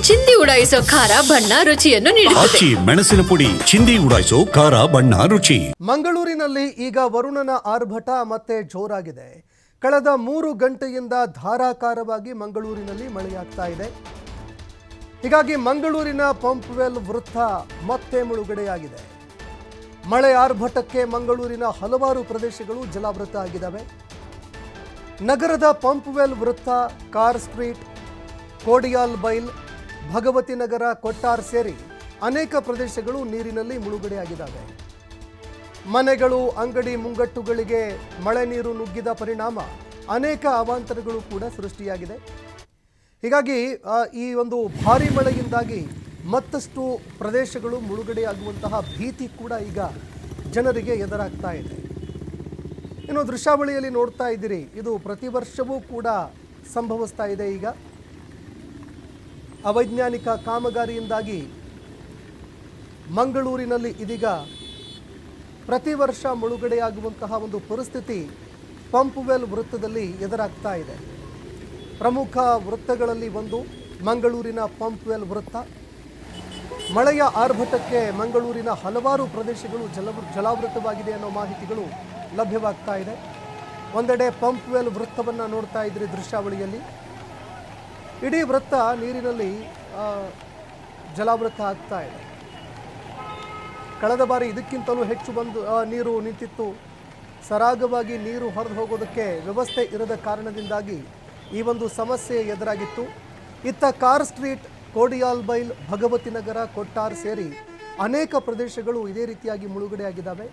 ಚಿಂದಿ ಉಡಾಯಿಸೋ ಖಾರ ಬಣ್ಣ ರುಚಿಯನ್ನು ನೀಡುತ್ತದೆ. ಆಚಿ ಮೆಣಸಿನ ಪುಡಿ ಚಿಂದಿ ಉಡಾಯಿಸೋ ಖಾರ ಬಣ್ಣ ರುಚಿ. ಮಂಗಳೂರಿನಲ್ಲಿ ಈಗ ವರುಣನ ಆರ್ಭಟ ಮತ್ತೆ ಜೋರಾಗಿದೆ. ಕಳೆದ 3 ಗಂಟೆಯಿಂದ ಧಾರಾಕಾರವಾಗಿ ಮಂಗಳೂರಿನಲ್ಲಿ ಮಳೆಯಾಗ್ತಾ ಇದೆ. ಹೀಗಾಗಿ ಮಂಗಳೂರಿನ ಪಂಪ್ವೆಲ್ ವೃತ್ತ ಮತ್ತೆ ಮುಳುಗಡೆಯಾಗಿದೆ. ಮಳೆ ಆರ್ಭಟಕ್ಕೆ ಮಂಗಳೂರಿನ ಹಲವಾರು ಪ್ರದೇಶಗಳು ಜಲಾವೃತ ಆಗಿದ್ದಾವೆ. ನಗರದ ಪಂಪ್ವೆಲ್ ವೃತ್ತ, ಕಾರ್ ಸ್ಟ್ರೀಟ್, ಕೋಡಿಯಾಲ್ ಬೈಲ್, ಭಗವತಿ ನಗರ, ಕೊಟ್ಟಾರ್ ಸೇರಿ ಅನೇಕ ಪ್ರದೇಶಗಳು ನೀರಿನಲ್ಲಿ ಮುಳುಗಡೆಯಾಗಿದ್ದಾವೆ. ಮನೆಗಳು, ಅಂಗಡಿ ಮುಂಗಟ್ಟುಗಳಿಗೆ ಮಳೆ ನೀರು ನುಗ್ಗಿದ ಪರಿಣಾಮ ಅನೇಕ ಅವಾಂತರಗಳು ಕೂಡ ಸೃಷ್ಟಿಯಾಗಿದೆ. ಹೀಗಾಗಿ ಈ ಒಂದು ಭಾರೀ ಮಳೆಯಿಂದಾಗಿ ಮತ್ತಷ್ಟು ಪ್ರದೇಶಗಳು ಮುಳುಗಡೆಯಾಗುವಂತಹ ಭೀತಿ ಕೂಡ ಈಗ ಜನರಿಗೆ ಎದುರಾಗ್ತಾ ಇದೆ. ಇನ್ನು ದೃಶ್ಯಾವಳಿಯಲ್ಲಿ ನೋಡ್ತಾ ಇದ್ದೀರಿ, ಇದು ಪ್ರತಿ ವರ್ಷವೂ ಕೂಡ ಸಂಭವಿಸ್ತಾ ಇದೆ. ಈಗ ಅವೈಜ್ಞಾನಿಕ ಕಾಮಗಾರಿಯಿಂದಾಗಿ ಮಂಗಳೂರಿನಲ್ಲಿ ಇದೀಗ ಪ್ರತಿ ವರ್ಷ ಮುಳುಗಡೆಯಾಗುವಂತಹ ಒಂದು ಪರಿಸ್ಥಿತಿ ಪಂಪ್ವೆಲ್ ವೃತ್ತದಲ್ಲಿ ಎದುರಾಗ್ತಾ ಇದೆ. ಪ್ರಮುಖ ವೃತ್ತಗಳಲ್ಲಿ ಒಂದು ಮಂಗಳೂರಿನ ಪಂಪ್ವೆಲ್ ವೃತ್ತ. ಮಳೆಯ ಆರ್ಭಟಕ್ಕೆ ಮಂಗಳೂರಿನ ಹಲವಾರು ಪ್ರದೇಶಗಳು ಜಲಾವೃತವಾಗಿದೆ ಅನ್ನೋ ಮಾಹಿತಿಗಳು ಲಭ್ಯವಾಗ್ತಾ ಇದೆ. ಒಂದೆಡೆ ಪಂಪ್ವೆಲ್ ವೃತ್ತವನ್ನು ನೋಡ್ತಾ ಇದ್ರಿ ದೃಶ್ಯಾವಳಿಯಲ್ಲಿ. ಇಡೀ ವೃತ್ತ ನೀರಿನಲ್ಲಿ ಜಲಾವೃತ ಆಗ್ತಾ ಇದೆ. ಕಳೆದ ಬಾರಿ ಇದಕ್ಕಿಂತಲೂ ಹೆಚ್ಚು ನೀರು ನಿಂತಿತ್ತು. ಸರಾಗವಾಗಿ ನೀರು ಹೊರದು ಹೋಗೋದಕ್ಕೆ ವ್ಯವಸ್ಥೆ ಇರದ ಕಾರಣದಿಂದಾಗಿ ಈ ಒಂದು ಸಮಸ್ಯೆ ಎದುರಾಗಿತ್ತು. ಇತ್ತ ಕಾರ್ ಸ್ಟ್ರೀಟ್, ಕೋಡಿಯಾಲ್ ಬೈಲ್, ಭಗವತಿ ನಗರ, ಕೊಟ್ಟಾರ್ ಸೇರಿ ಅನೇಕ ಪ್ರದೇಶಗಳು ಇದೇ ರೀತಿಯಾಗಿ ಮುಳುಗಡೆಯಾಗಿದ್ದಾವೆ.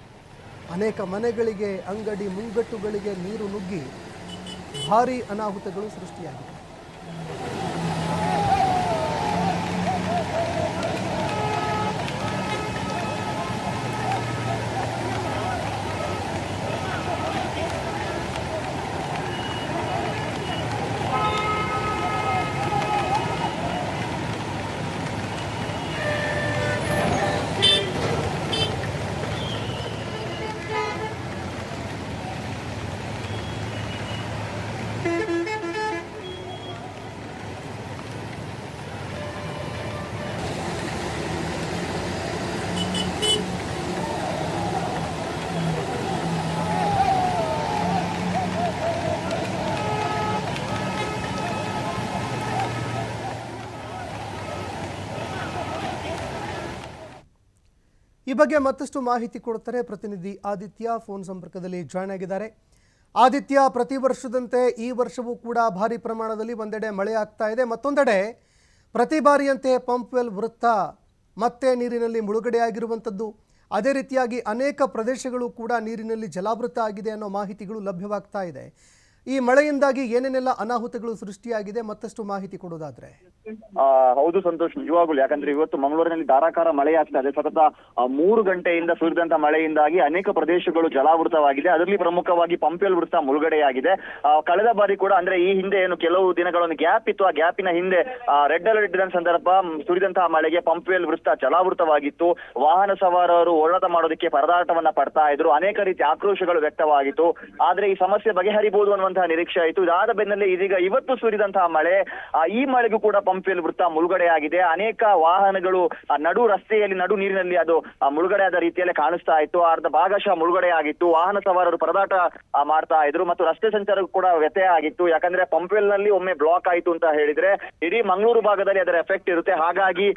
ಅನೇಕ ಮನೆಗಳಿಗೆ, ಅಂಗಡಿ ಮುಂಗಟ್ಟುಗಳಿಗೆ ನೀರು ನುಗ್ಗಿ ಭಾರೀ ಅನಾಹುತಗಳು ಸೃಷ್ಟಿಯಾಗಿವೆ. ಈ ಬಗ್ಗೆ ಮತ್ತಷ್ಟು ಮಾಹಿತಿ ಕೊಡ್ತಾರೆ ಪ್ರತಿನಿಧಿ ಆದಿತ್ಯ. ಫೋನ್ ಸಂಪರ್ಕದಲ್ಲಿ ಜಾಯ್ನ್ ಆಗಿದ್ದಾರೆ. ಆದಿತ್ಯ, ಪ್ರತಿ ವರ್ಷದಂತೆ ಈ ವರ್ಷವೂ ಕೂಡ ಭಾರಿ ಪ್ರಮಾಣದಲ್ಲಿ ಒಂದೆಡೆ ಮಳೆ ಆಗ್ತಾ ಇದೆ, ಮತ್ತೊಂದೆಡೆ ಪ್ರತಿ ಬಾರಿಯಂತೆ ಪಂಪ್ವೆಲ್ ವೃತ್ತ ಮತ್ತೆ ನೀರಿನಲ್ಲಿ ಮುಳುಗಡೆಯಾಗಿರುವಂಥದ್ದು, ಅದೇ ರೀತಿಯಾಗಿ ಅನೇಕ ಪ್ರದೇಶಗಳು ಕೂಡ ನೀರಿನಲ್ಲಿ ಜಲಾವೃತ ಆಗಿದೆ ಅನ್ನೋ ಮಾಹಿತಿಗಳು ಲಭ್ಯವಾಗ್ತಾ ಇದೆ. ಈ ಮಳೆಯಿಂದಾಗಿ ಏನೇನೆಲ್ಲ ಅನಾಹುತಗಳು ಸೃಷ್ಟಿಯಾಗಿದೆ, ಮತ್ತಷ್ಟು ಮಾಹಿತಿ ಕೊಡೋದಾದ್ರೆ? ಹೌದು ಸಂತೋಷ್, ನಿಜವಾಗ್ಲು. ಯಾಕಂದ್ರೆ ಇವತ್ತು ಮಂಗಳೂರಿನಲ್ಲಿ ಧಾರಾಕಾರ ಮಳೆ ಆಗ್ತಾ ಇದೆ. ಸತತ 3 ಗಂಟೆಯಿಂದ ಸುರಿದಂತ ಮಳೆಯಿಂದಾಗಿ ಅನೇಕ ಪ್ರದೇಶಗಳು ಜಲಾವೃತವಾಗಿದೆ. ಅದರಲ್ಲಿ ಪ್ರಮುಖವಾಗಿ ಪಂಪ್ವೆಲ್ ವೃತ್ತ ಮುಳುಗಡೆಯಾಗಿದೆ. ಕಳೆದ ಬಾರಿ ಕೂಡ, ಅಂದ್ರೆ ಈ ಹಿಂದೆ ಏನು ಕೆಲವು ದಿನಗಳ ಗ್ಯಾಪ್ ಇತ್ತು, ಆ ಗ್ಯಾಪಿನ ಹಿಂದೆ ರೆಡ್ ಅಲರ್ಟ್ ಇದ್ದ ಸಂದರ್ಭ ಸುರಿದಂತಹ ಮಳೆಗೆ ಪಂಪ್ವೆಲ್ ವೃತ್ತ ಜಲಾವೃತವಾಗಿತ್ತು. ವಾಹನ ಸವಾರರು ಓಡಾಟ ಮಾಡೋದಕ್ಕೆ ಪರದಾಟವನ್ನ ಪಡ್ತಾ ಇದ್ರು. ಅನೇಕ ರೀತಿಯ ಆಕ್ರೋಶಗಳು ವ್ಯಕ್ತವಾಗಿತ್ತು. ಆದ್ರೆ ಈ ಸಮಸ್ಯೆ ಬಗೆಹರಿಬಹುದು ಅನ್ನುವಂತಹ ನಿರೀಕ್ಷೆ ಆಯಿತು. ಇದಾದ ಬೆನ್ನಲ್ಲೇ ಇದೀಗ ಇವತ್ತು ಸುರಿದಂತಹ ಮಳೆ, ಈ ಮಳೆಗೂ ಕೂಡ ಪಂಪ್ವೆಲ್ ವೃತ್ತ ಮುಳುಗಡೆಯಾಗಿದೆ. ಅನೇಕ ವಾಹನಗಳು ನಡು ರಸ್ತೆಯಲ್ಲಿ, ನಡು ನೀರಿನಲ್ಲಿ ಅದು ಮುಳುಗಡೆಯಾದ ರೀತಿಯಲ್ಲೇ ಕಾಣಿಸ್ತಾ ಇತ್ತು. ಅರ್ಧ ಭಾಗಶಃ ಮುಳುಗಡೆಯಾಗಿತ್ತು. ವಾಹನ ಸವಾರರು ಪರದಾಟ ಮಾಡ್ತಾ ಇದ್ರು ಮತ್ತು ರಸ್ತೆ ಸಂಚಾರಕ್ಕೂ ಕೂಡ ವ್ಯತ್ಯಯ ಆಗಿತ್ತು. ಯಾಕಂದ್ರೆ ಪಂಪ್ವೆಲ್ ನಲ್ಲಿ ಒಮ್ಮೆ ಬ್ಲಾಕ್ ಆಯಿತು ಅಂತ ಹೇಳಿದ್ರೆ ಇಡೀ ಮಂಗಳೂರು ಭಾಗದಲ್ಲಿ ಅದರ ಎಫೆಕ್ಟ್ ಇರುತ್ತೆ. ಹಾಗಾಗಿ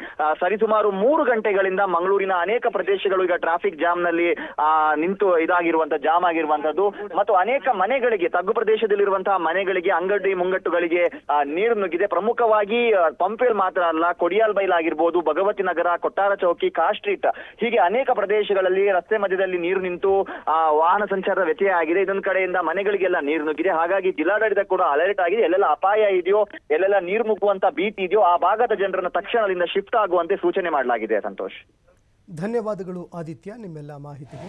ಸರಿಸುಮಾರು 3 ಗಂಟೆಗಳಿಂದ ಮಂಗಳೂರಿನ ಅನೇಕ ಪ್ರದೇಶಗಳು ಈಗ ಟ್ರಾಫಿಕ್ ಜಾಮ್ ನಲ್ಲಿ ನಿಂತು ಜಾಮ್ ಆಗಿರುವಂತದ್ದು. ಮತ್ತು ಅನೇಕ ಮನೆಗಳಿಗೆ, ತಗ್ಗು ಪ್ರದೇಶದಲ್ಲಿರುವಂತಹ ಮನೆಗಳಿಗೆ, ಅಂಗಡಿ ಮುಂಗಟ್ಟುಗಳಿಗೆ ನೀರು ನುಗ್ಗಿದೆ. ಪ್ರಮುಖವಾಗಿ ಪಂಪ್ವೆಲ್ ಮಾತ್ರ ಅಲ್ಲ, ಕೊಡಿಯಾಲ್ ಬೈಲ್ ಆಗಿರ್ಬೋದು, ಭಗವತಿ ನಗರ, ಕೊಟ್ಟಾರ ಚೌಕಿ, ಕಾರ್ ಸ್ಟ್ರೀಟ್, ಹೀಗೆ ಅನೇಕ ಪ್ರದೇಶಗಳಲ್ಲಿ ರಸ್ತೆ ಮಧ್ಯದಲ್ಲಿ ನೀರು ನಿಂತು ವಾಹನ ಸಂಚಾರದ ವ್ಯತ್ಯಯ ಆಗಿದೆ. ಇದೊಂದು ಕಡೆಯಿಂದ ಮನೆಗಳಿಗೆಲ್ಲ ನೀರು ನುಗ್ಗಿದೆ. ಹಾಗಾಗಿ ಜಿಲ್ಲಾಡಳಿತ ಕೂಡ ಅಲರ್ಟ್ ಆಗಿದೆ. ಎಲ್ಲೆಲ್ಲ ಅಪಾಯ ಇದೆಯೋ, ಎಲ್ಲೆಲ್ಲ ನೀರು ನುಗ್ಗುವಂತ ಭೀತಿ ಇದೆಯೋ, ಆ ಭಾಗದ ಜನರನ್ನ ತಕ್ಷಣದಿಂದ ಶಿಫ್ಟ್ ಆಗುವಂತೆ ಸೂಚನೆ ಮಾಡಲಾಗಿದೆ. ಸಂತೋಷ್, ಧನ್ಯವಾದಗಳು ಆದಿತ್ಯ ನಿಮ್ಮೆಲ್ಲ ಮಾಹಿತಿಗೆ.